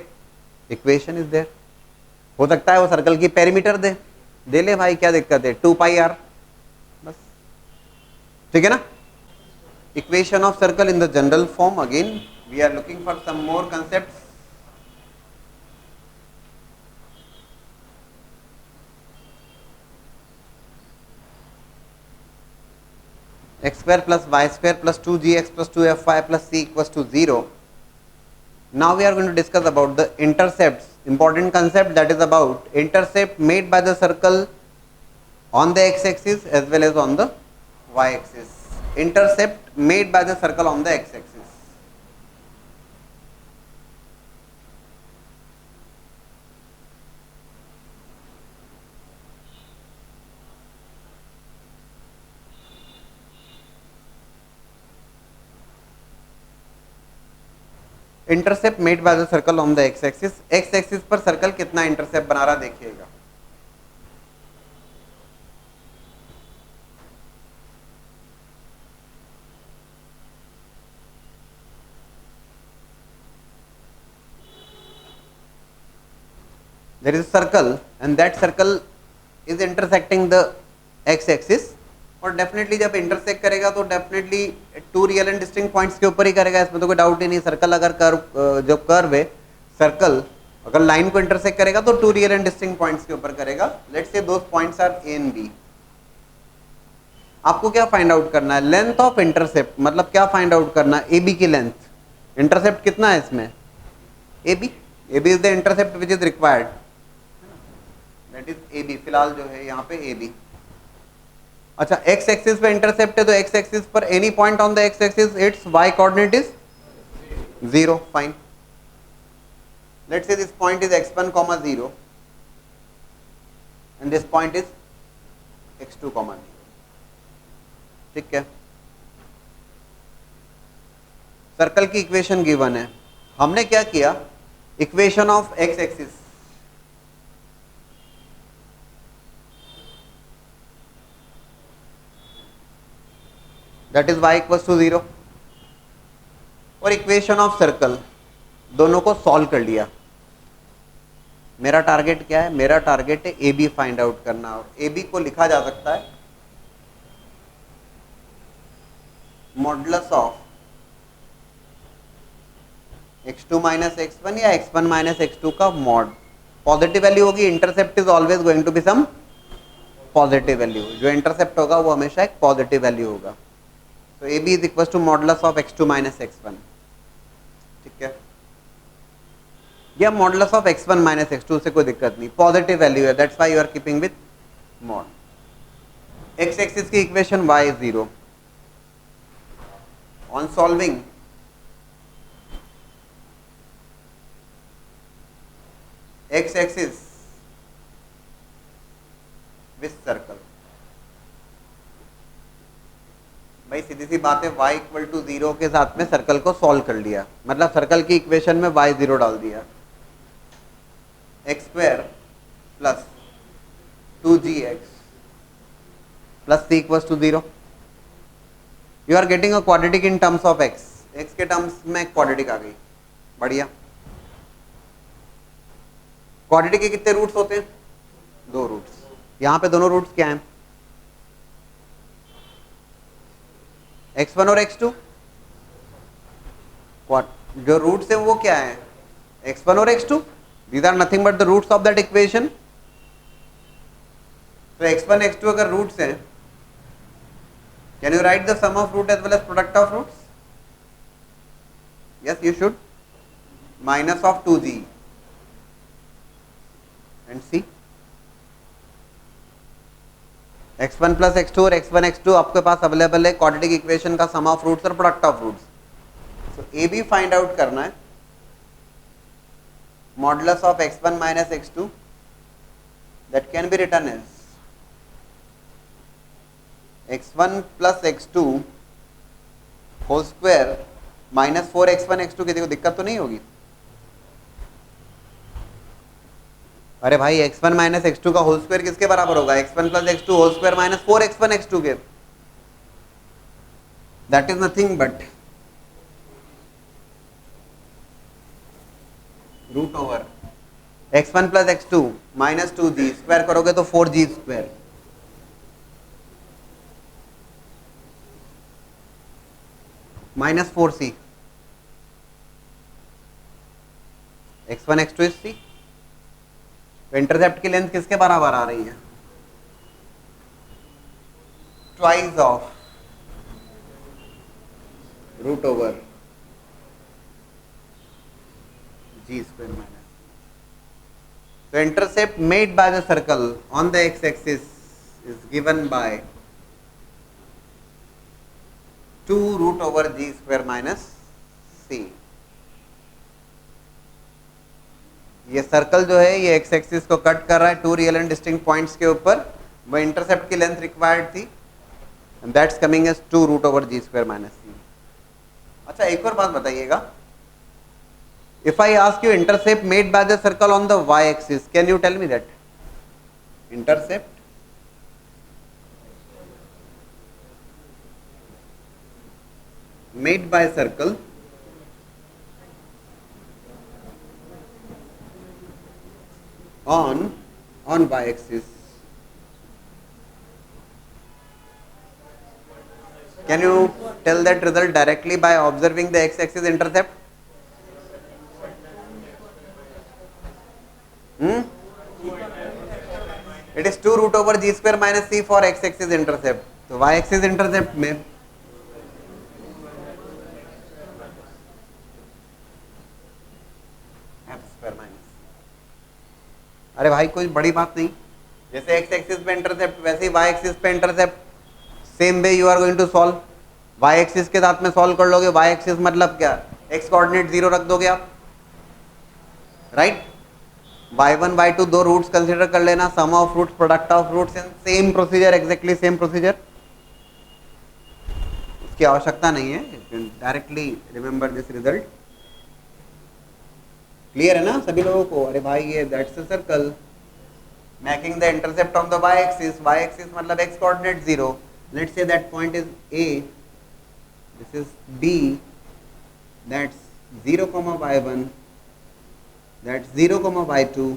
Equation is there. हो सकता है वो circle की पेरीमीटर दे ले भाई, क्या दिक्कत है, 2 पाई r बस. ठीक है ना. Equation of circle in the general form. Again we are looking for some more concepts. x square plus y square plus 2gx plus 2fy plus c equals to 0. Now we are going to discuss about the intercepts, important concept, that is about intercept made by the circle on the x-axis as well as on the y-axis. Intercept made by the circle on the x-axis. Intercept made by the circle on the x axis. X axis पर circle कितना intercept बना रहा देखिएगा. there is a circle and that circle is intersecting the x axis. और definitely जब intersect करेगा तो definitely two real and distinct points के ऊपर ही करेगा, इसमें तो कोई डाउट ही नहीं. सर्कल अगर कर्व, जो कर्व है सर्कल अगर लाइन को इंटरसेक्ट करेगा तो two real and distinct points के ऊपर करेगा. Let's say those points are A and B. आपको क्या फाइंड आउट करना है, लेंथ ऑफ इंटरसेप्ट. मतलब क्या फाइंड आउट करना है, ए बी की लेंथ. इंटरसेप्ट कितना है इसमें, A B. A B is the intercept which is required, that is A B. फिलहाल जो है यहाँ पे ए बी. अच्छा, एक्स एक्सिस पे इंटरसेप्ट है तो एक्स एक्सिस पर any point on the x axis its y coordinate is 0. Fine. Let's say this point is x1, 0 and this point is x2, 0. ठीक है. सर्कल की इक्वेशन गिवन है. हमने क्या किया, equation of x axis, that is y equals to 0. और equation of circle दोनों को सॉल्व कर लिया। मेरा टारगेट क्या है? मेरा टारगेट है ए बी फाइंड आउट करना, और ए बी को लिखा जा सकता है modulus of x2 minus x1 या x1 माइनस x2 का मॉड। पॉजिटिव वैल्यू होगी, intercept is always going to be some positive value. जो इंटरसेप्ट होगा वो हमेशा एक पॉजिटिव वैल्यू होगा। तो A B is equal to modulus of x2 minus x1। ठीक है, या modulus of x1 minus x2 से कोई दिक्कत नहीं, पॉजिटिव वैल्यू है, that's why you are keeping with mod. x axis की equation y is 0। On solving x axis with circle, भाई सीधी सी बात है, y इक्वल टू 0 के साथ में सर्कल को सॉल्व कर लिया, मतलब सर्कल की इक्वेशन में y 0 डाल दिया। X square plus 2gx plus c equals to 0। You are getting a quadratic in terms of x। x के टर्म्स में क्वाड्रेटिक आ गई, बढ़िया। क्वाड्रेटिक के कितने रूट्स होते हैं? 2 रूट्स। यहां पे दोनों रूट्स क्या हैं? x1 और x2। जो रूट्स हैं वो क्या है? x1 और x2। These are nothing but the roots of that equation. So x1 x2 अगर रूट्स हैं, can you write the sum of root as well as product of roots? Yes, you should. Minus of 2g and c। x1 plus x2 और x1 x2 आपके पास available है quadratic equation का sum of roots और product of roots. So A B find out करना है modulus of x1 minus x2, that can be written as x1 plus x2 whole square minus 4x1 x2। किसी को दिक्कत तो नहीं होगी? अरे भाई x1 माइनस x2 का होल स्क्वायर किसके बराबर होगा? x1 plus x2 whole square minus 4x1 x2 के। That is nothing but root over x1 plus x2 minus 2g, square करोगे तो 4g square. Minus 4c, x1 x2 is c। तो intercept की length किसके बराबर आ रही है? Twice of root over ji square minus. तो intercept made by the circle on the x axis is given by 2 root over ji square minus c. ये circle जो है ये एक्स एक्सिस को कट कर रहा है 2 रियल एंड डिस्टिंक्ट पॉइंट्स के ऊपर। वो इंटरसेप्ट की लेंथ रिक्वायर्ड थी, and that's coming as 2 root over ji square minus c. अच्छा एक और बात बताइएगा, if I ask you intercept made by the circle on the y axis, can you tell me that? Intercept made by circle on y-axis. Can you tell that result directly by observing the x-axis intercept? It is 2 root over g square minus c for x-axis intercept. तो y-axis intercept में f square minus। अरे भाई कोई बड़ी बात नहीं, जैसे x axis पे इंटरसेप्ट वैसे ही y एक्सिस पे intercept. Same way you are going to solve, y axis के साथ में सॉल्व कर लोगे। y एक्सिस मतलब क्या? x कोऑर्डिनेट 0 रख दोगे आप, राइट? y1 y2 दो रूट्स कंसीडर कर लेना, sum of roots product of roots, and same procedure, exactly same procedure. इसकी आवश्यकता नहीं है, directly remember this result. Clear है ना सभी लोगों को? अरे भाई ये that's a circle making the intercept on the y axis. y axis मतलब x coordinate 0। Let's say that point is a, this is b, that's 0 comma y1, that's 0 comma y2.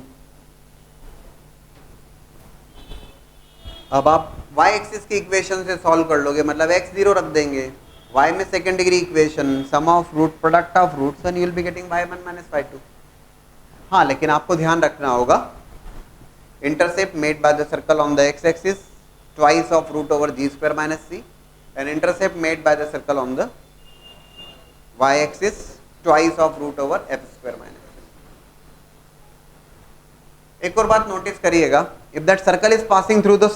अब आप y एक्सिस की equation से solve कर लोगे, मतलब x 0 रख देंगे, y में second degree equation sum of root product of roots and you will be getting y1 minus y2. हाँ, लेकिन आपको ध्यान रखना होगा intercept made by the circle on the x-axis twice of root over g square minus c and intercept made by the circle on the y-axis twice of root over f square minus c. एक और बात notice करिएगा, if that circle is passing through the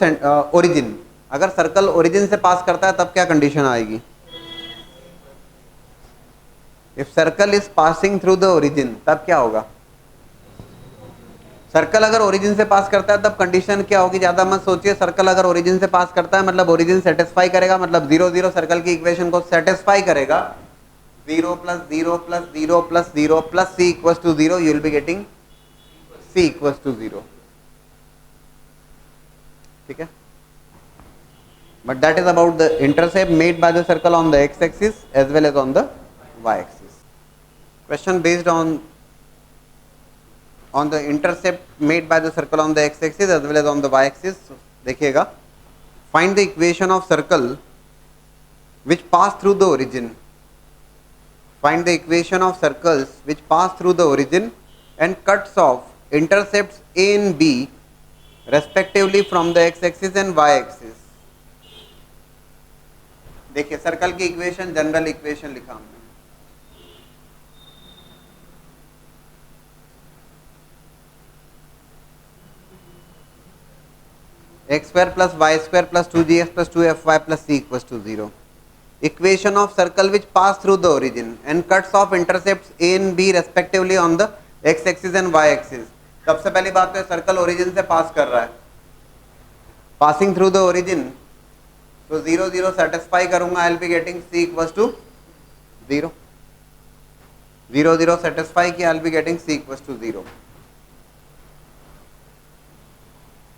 origin, अगर circle origin से पास करता है तब क्या कंडीशन आएगी? if circle is passing through the origin तब क्या होगा? सर्कल अगर ओरिजिन से पास करता है तब कंडीशन क्या होगी? ज्यादा मत सोचिए, सर्कल अगर ओरिजिन से पास करता है मतलब ओरिजिन सेटिस्फाई करेगा, मतलब 0 0 सर्कल की इक्वेशन को सेटिस्फाई करेगा. 0 plus 0 plus 0 plus 0 plus c equals to 0, you will be getting c equals to 0. ठीक है, but that is about the intercept made by the circle on the x axis as well as on the y axis. Question based on the intercept made by the circle on the x-axis as well as on the y-axis. देखिएगा, find the equation of circle which pass through the origin. Find the equation of circles which pass through the origin and cuts off intercepts a and b respectively from the x-axis and y-axis. देखिए, circle की equation general equation लिखा हमने. x square plus y square plus 2gx plus 2fy plus c equals to 0. Equation of circle which pass through the origin and cuts off intercepts a and b respectively on the x axis and y axis. सबसे पहली बात तो circle origin से पास कर रहा है, passing through the origin, तो 0 0 satisfy करूंगा, I will be getting c equals to 0. 0 0 satisfy किया, I will be getting c equals to 0.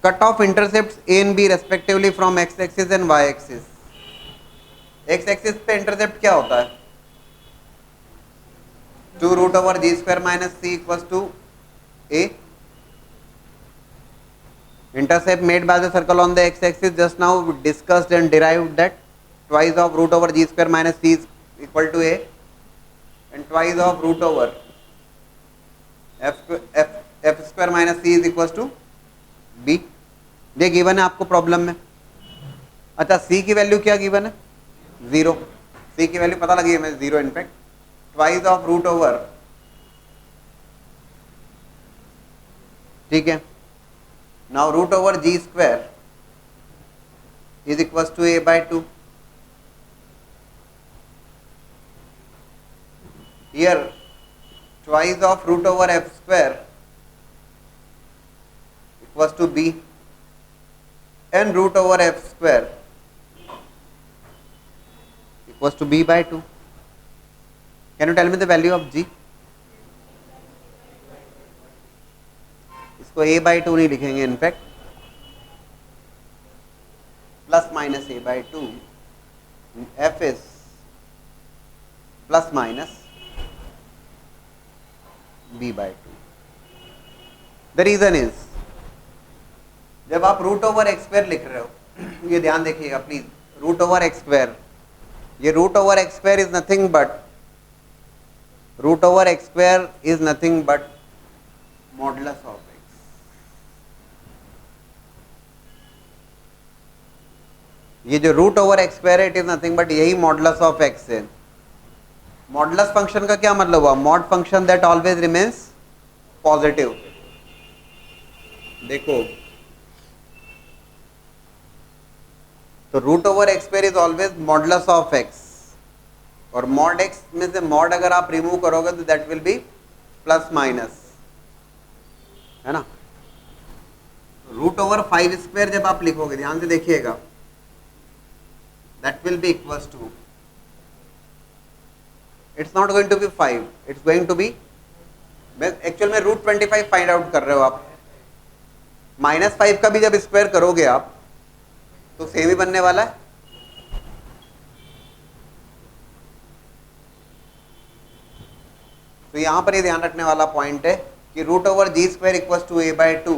Cut off intercepts a and b respectively from x axis and y axis. x axis पे intercept क्या होता है? 2 root over g square minus c equals to a. Intercept made by the circle on the x axis, just now we discussed and derived that twice of root over g square minus c is equal to a and twice of root over f square minus c is equals to b. ये given है आपको problem में. अच्छा, c की value क्या given है? 0. c की value पता लगी है हमें 0 in fact. Twice of root over, ठीक है. Now root over ji square is equals to a by 2. Here twice of root over f square equals to b and root over f square equals to b by 2. Can you tell me the value of g? इसको a by 2 नहीं लिखेंगे, in fact plus minus a by 2, f is plus minus b by 2. The reason is, जब आप root over x square लिख रहे हो, ये ध्यान देखिएगा please, root over x square, ये root over x square is nothing but, root over x square is nothing but modulus of x. ये जो रूट ओवर एक्स स्क्वायर है, इट इज नथिंग बट यही मॉडुलस ऑफ एक्स है. Modulus function का क्या मतलब हुआ? Mod function that always remains positive. देखो, तो root over x square is always modulus of x, और मॉड एक्स में से मॉड अगर आप रिमूव करोगे तो that will B plus minus, है ना. रूट ओवर 5 स्क्वायर जब आप लिखोगे, ध्यान से देखिएगा, that will be equals to, it's not going to be 5, it's going to be, actual में रूट 25 फाइंड आउट कर रहे हो आप. -5 का भी जब स्क्वायर करोगे आप तो सेम ही बनने वाला है. तो यहाँ पर ये ध्यान रखने वाला पॉइंट है कि root over ji square equal to a by two,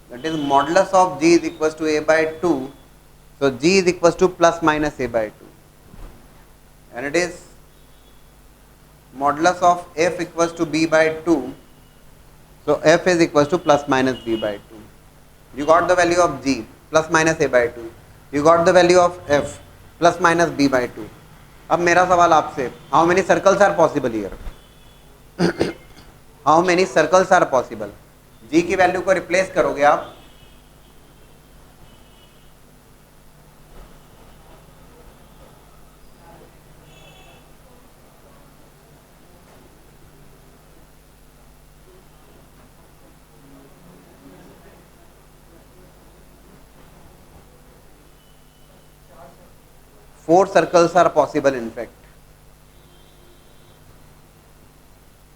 that is modulus of g is equal to a by two, so g is equals to plus minus a by 2, and it is modulus of f equals to b by 2, so f is equals to plus minus b by 2. You got the value of g plus minus a by 2, you got the value of f plus minus b by 2. अब मेरा सवाल आपसे, how many circles are possible here? how many circles are possible? g की value को replace करोगे आप, four circles are possible in fact,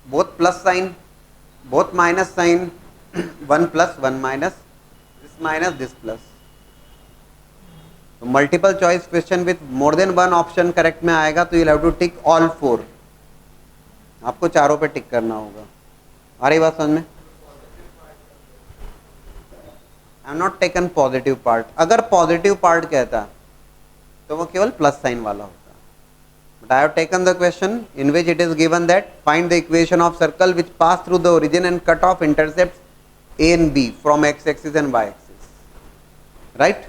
both plus sign, both minus sign, one plus one minus, this plus. So multiple choice question with more than one option correct में आएगा तो you'll have to tick all four, आपको चारों पे टिक करना होगा. आ रही बात समझ में? I am not taken positive part. अगर पॉजिटिव पार्ट कहता तो वो केवल प्लस साइन वाला होता. But I have taken the question in which it is given that find the equation of circle which pass through the origin and cut off intercept a and b from x axis and y axis. Right?